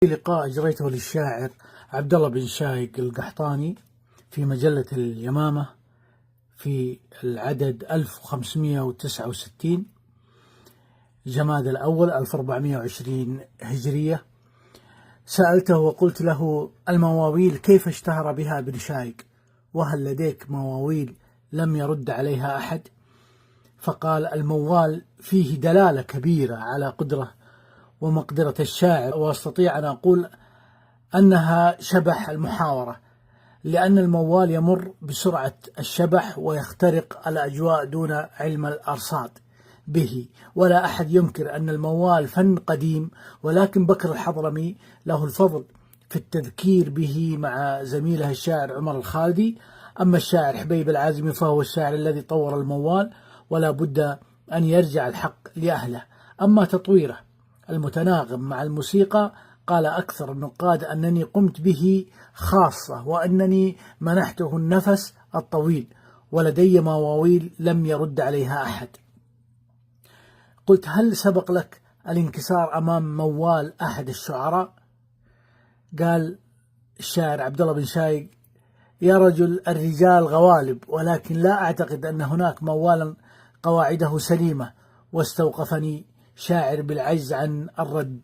في لقاء أجريته للشاعر عبد الله بن شايق القحطاني في مجلة اليمامة في العدد 1569 جماد الأول 1420 هجرية. سألته وقلت له: المواويل كيف اشتهر بها ابن شايق؟ وهل لديك مواويل لم يرد عليها أحد؟ فقال: الموال فيه دلالة كبيرة على قدرة ومقدرة الشاعر، وأستطيع أن أقول أنها شبح المحاورة، لأن الموال يمر بسرعة الشبح ويخترق الأجواء دون علم الأرصاد به. ولا أحد ينكر أن الموال فن قديم، ولكن بكر الحضرمي له الفضل في التذكير به مع زميله الشاعر عمر الخالدي. أما الشاعر حبيب العازمي فهو الشاعر الذي طور الموال، ولا بد أن يرجع الحق لأهله. أما تطويره المتناغم مع الموسيقى، قال أكثر النقاد أنني قمت به خاصة، وأنني منحته النفس الطويل، ولدي مواويل لم يرد عليها أحد. قلت: هل سبق لك الانكسار أمام موال أحد الشعراء؟ قال الشاعر عبد الله بن شايق: يا رجل، الرجال غوالب، ولكن لا أعتقد أن هناك موالا قواعده سليمة. واستوقفني شاعر بالعجز عن الرد